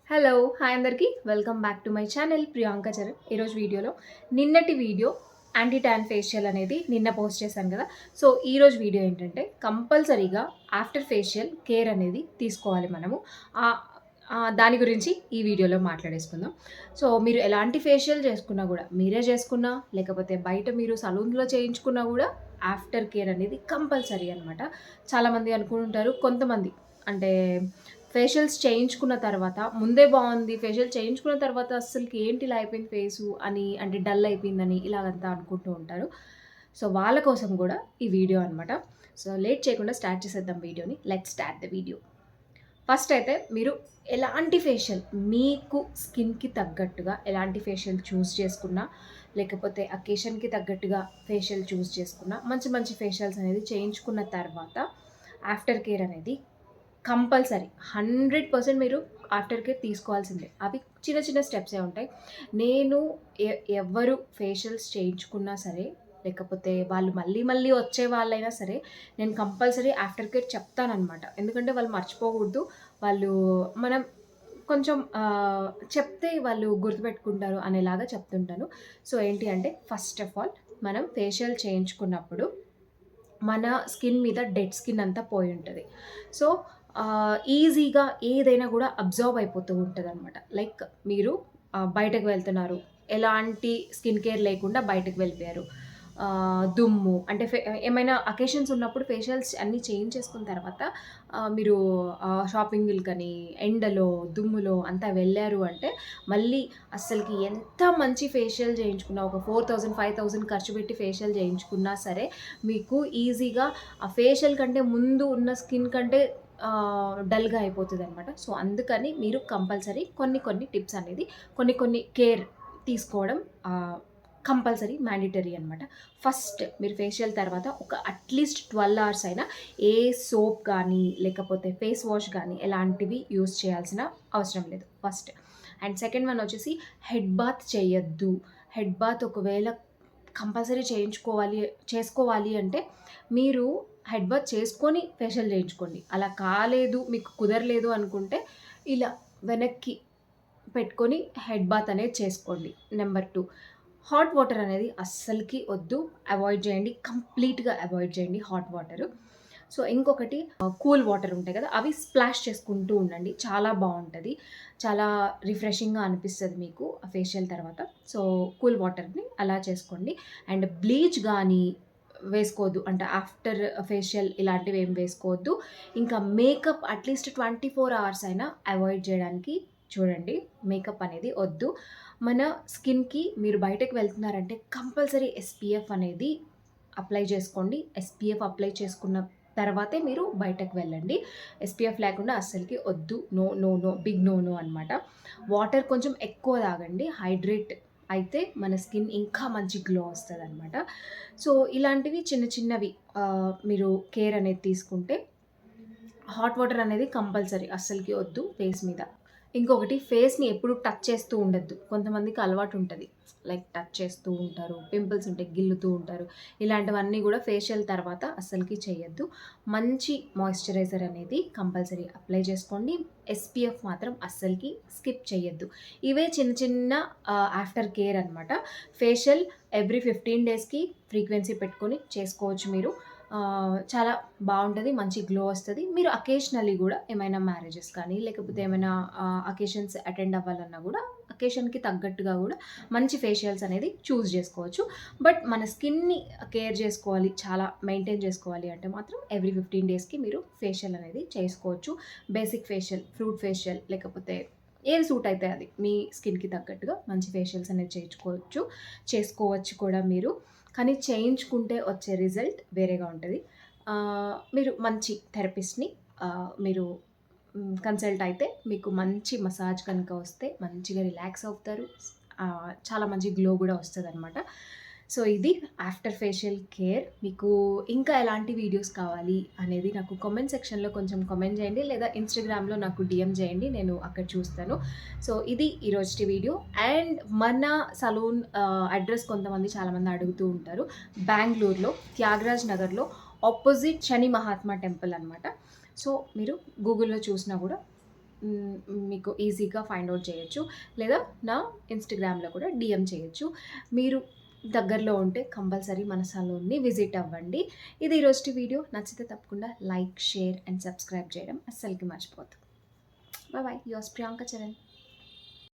Hello! Hi అందరికీ. Welcome back to my channel Priyanka Charan. ఈరోజు వీడియోలో నిన్నటి వీడియో యాంటీ ట్యాన్ ఫేషియల్ అనేది నిన్న పోస్ట్ చేశాను కదా! సో, ఈరోజు వీడియో ఏంటంటే కంపల్సరీగా ఆఫ్టర్ ఫేషియల్ కేర్ అనేది తీసుకోవాలి మనము. ఆహ్, దాని గురించి ఈ వీడియోలో మాట్లాడేసుకుందాం. సో, మీరు ఎలాంటి ఫేషియల్ చేసుకున్నా గూడా, మీరే చేసుకున్నా, లేకపోతే బయట మీరు సలూన్‌లో చేయించుకున్నా గూడా ఆఫ్టర్ కేర్ అనేది కంపల్సరీ అనమాట. చాలామంది అనుకుంటారు కొంతమంది అంటే ఫేషియల్స్ చేయించుకున్న తర్వాత ముందే బావుంది. ఫేషియల్ చేయించుకున్న తర్వాత అస్సలకి ఏంటి ఇలా అయిపోయింది ఫేసు అని అంటే డల్ అయిపోయిందని ఇలాగంతా అనుకుంటూ ఉంటారు. సో, వాళ్ళ కోసం గూడా ఈ వీడియో అనమాట. సో, లేట్ చేయకుండా స్టార్ట్ చేసేద్దాం వీడియోని. Let's start the video. First అయితే మీరు ఎలాంటి ఫేషియల్ మీకు స్కిన్‌కి తగ్గట్టుగా ఎలాంటి ఫేషియల్ చూజ్ చేసుకున్నా, లేకపోతే అకేషన్‌కి తగ్గట్టుగా ఫేషియల్ చూజ్ చేసుకున్నా, మంచి మంచి ఫేషియల్స్ అనేది చేయించుకున్న తర్వాత ఆఫ్టర్ కేర్ అనేది కంపల్సరీ 100% మీరు ఆఫ్టర్ కేర్ తీసుకోవాల్సిందే. అవి చిన్న చిన్న స్టెప్సే ఉంటాయి. నేను ఎవ్వరు ఫేషియల్స్ చేయించుకున్నా సరే, లేకపోతే వాళ్ళు మళ్ళీ మళ్ళీ వచ్చే వాళ్ళైనా సరే, నేను కంపల్సరీ ఆఫ్టర్ కేర్ చెప్తాననమాట. ఎందుకంటే వాళ్ళు మర్చిపోకూడదు. వాళ్ళు మనం కొంచెం చెప్తే వాళ్ళు గుర్తుపెట్టుకుంటారు అనేలాగా చెప్తుంటాను. సో, ఏంటి అంటే ఫస్ట్ ఆఫ్ ఆల్ మనం ఫేషియల్ చేయించుకున్నప్పుడు మన స్కిన్ మీద డెడ్ స్కిన్ అంతా పోయుంటది. సో, ఈజీగా ఏదైనా గూడా అబ్జర్వ్ అయిపోతూ ఉంటదనమాట. లైక్ మీరు బయటకు వెళ్తున్నారు. ఎలాంటి స్కిన్ కేర్ లేకుండా బయటకు వెళ్ళిపోయారు. దుమ్ము అంటే ఏమైనా అకేషన్స్ ఉన్నప్పుడు ఫేషియల్స్ అన్నీ చేయించేసుకున్న తర్వాత మీరు షాపింగులకని, ఎండలో, దుమ్ములో అంతా వెళ్లారు అంటే మళ్ళీ అస్సలకి ఎంత మంచి ఫేషియల్ చేయించుకున్నా ఒక 4000, 5000 ఖర్చు పెట్టి ఫేషియల్ చేయించుకున్నా సరే మీకు ఈజీగా ఆ ఫేషియల్ కంటే ముందు ఉన్న స్కిన్ కంటే డల్‌గా అయిపోతదనమాట. సో, అందుకని మీరు కంపల్సరీ కొన్ని కొన్ని టిప్స్ అనేది కొన్ని కేర్ తీసుకోవడం కంపల్సరీ మ్యాండేటరీ అనమాట. ఫస్ట్ మీరు ఫేషియల్ తర్వాత ఒక అట్‌లీస్ట్ 12 అవర్స్ అయినా ఏ సోప్ గానీ, లేకపోతే ఫేస్ వాష్ గానీ ఎలాంటివి యూజ్ చేయాల్సిన అవసరం లేదు ఫస్ట్. అండ్ సెకండ్ వన్ వచ్చేసి హెడ్ బాత్ చేయొద్దు. హెడ్ బాత్ ఒకవేళ కంపల్సరీ చేసుకోవాలి అంటే మీరు హెడ్ బాత్ చేసుకొని ఫేషియల్ చేయించుకోండి. అలా కాలేదు, మీకు కుదరలేదు అనుకుంటే ఇలా వెనక్కి పెట్టుకొని హెడ్ బాత్ అనేది చేసుకోండి. నెంబర్ 2 హాట్ వాటర్ అనేది అస్సలకి వద్దు. అవాయిడ్ చేయండి. కంప్లీట్‌గా అవాయిడ్ చేయండి హాట్ వాటరు. సో, ఇంకొకటి కూల్ వాటర్ ఉంటాయి కదా! అవి స్ప్లాష్ చేసుకుంటూ ఉండండి. చాలా బావుంటది. చాలా రిఫ్రెషింగ్‌గా అనిపిస్తది మీకు ఆ ఫేషియల్ తర్వాత. సో, కూల్ వాటర్‌ని అలా చేసుకోండి. అండ్ బ్లీచ్ గానీ వేసుకోవద్దు. అంటే ఆఫ్టర్ ఫేషియల్ ఇలాంటివేం వేసుకోవద్దు. ఇంకా మేకప్ అట్‌లీస్ట్ 24 అవర్స్ అయినా అవాయిడ్ చేయడానికి చూడండి. మేకప్ అనేది వద్దు. మన స్కిన్‌కి మీరు బయటకి వెళ్తున్నారంటే కంపల్సరీ ఎస్‌పీఎఫ్ అనేది అప్లై చేసుకోండి. ఎస్‌పీఎఫ్ అప్లై చేసుకున్న తర్వాతే మీరు బయటకు వెళ్ళండి. ఎస్‌పీఎఫ్ లేకుండా అస్సలకి వద్దు. No, no, no. Big no, no అనమాట. వాటర్ కొంచెం ఎక్కువ తాగండి. హైడ్రేట్ అయితే మన స్కిన్ ఇంకా మంచి గ్లో వస్తదనమాట. సో, ఇలాంటివి చిన్న చిన్నవి మీరు కేర్ అనేది తీసుకుంటే హాట్ వాటర్ అనేది కంపల్సరీ అస్సలకి వద్దు ఫేస్ మీద. ఇంకొకటి ఫేస్‌ని ఎప్పుడు టచ్ చేస్తూ ఉండొద్దు. కొంతమందికి అలవాటుంటది. లైక్ టచ్ చేస్తూ ఉంటారు. పింపుల్స్ ఉంటే గిల్లుతూ ఉంటారు. ఇలాంటివన్నీ గూడా ఫేషియల్ తర్వాత అస్సలకి చేయొద్దు. మంచి మాయిశ్చరైజర్ అనేది కంపల్సరీ అప్లై చేసుకోండి. ఎస్‌పీఎఫ్ మాత్రం అస్సలకి స్కిప్ చేయొద్దు. ఇవే చిన్న చిన్న ఆఫ్టర్ కేర్ అనమాట. ఫేషియల్ ఎవ్రీ 15 డేస్‌కి ఫ్రీక్వెన్సీ పెట్టుకొని చేసుకోవచ్చు మీరు. చాలా బావుంటది. మంచి గ్లో వస్తది. మీరు అకేషనల్లీ గూడా ఏమైనా మ్యారేజెస్ కానీ, లేకపోతే ఏమైనా అకేషన్స్ అటెండ్ అవ్వాలన్నా గూడా, అకేషన్‌కి తగ్గట్టుగా గూడా మంచి ఫేషియల్స్ అనేది చూజ్ జేసుకోవచ్చు. బట్ మన స్కిన్‌ని కేర్ జేసుకోవాలి, చాలా మెయింటైన్ జేసుకోవాలి అంటే మాత్రం ఎవ్రీ 15 డేస్‌కి మీరు ఫేషియల్ అనేది చేసుకోవచ్చు. బేసిక్ ఫేషియల్, ఫ్రూట్ ఫేషియల్ లేకపోతే ఏది సూట్ అయితే అది. మీ స్కిన్‌కి తగ్గట్టుగా మంచి ఫేషియల్స్ అనేది చేసుకోవచ్చు కూడా మీరు. కానీ చేయించుకుంటే వచ్చే రిజల్ట్ వేరేగా ఉంటది. మీరు మంచి థెరపిస్ట్‌ని మీరు కన్సల్ట్ అయితే మీకు మంచి మసాజ్ కనుక వస్తే మంచిగా రిలాక్స్ అవుతారు. చాలా మంచి గ్లో గూడా వస్తదనమాట. సో, ఇది ఆఫ్టర్ ఫేషియల్ కేర్. మీకు ఇంకా ఎలాంటి వీడియోస్ కావాలి అనేది నాకు కామెంట్ సెక్షన్‌లో కొంచెం కామెంట్ చేయండి. లేదా ఇన్‌స్టాగ్రామ్‌లో నాకు డీఎం చేయండి. నేను అక్కడ చూస్తాను. సో, ఇది ఈరోజుటి వీడియో. అండ్ మన సలూన్ అడ్రెస్ కొంతమంది చాలామంది అడుగుతూ ఉంటారు. బెంగుళూరులో త్యాగరాజ్ నగర్‌లో ఆపోజిట్ శని మహాత్మా టెంపుల్ అనమాట. సో, మీరు గూగుల్‌లో చూసినా గూడా మ్, మీకు ఈజీగా ఫైండ్ అవుట్ చేయొచ్చు. లేదా నా ఇన్స్టాగ్రామ్లో కూడా డిఎం చేయొచ్చు. మీరు దగ్గరలో ఉంటే కంపల్సరీ మన సలూన్ని విజిట్ అవ్వండి. ఇది ఈరోజు వీడియో. నచ్చితే తప్పకుండా లైక్, షేర్ అండ్ సబ్స్క్రైబ్ చేయడం అస్సలకి మర్చిపోద్దు. Bye bye. Yours Priyanka Charan.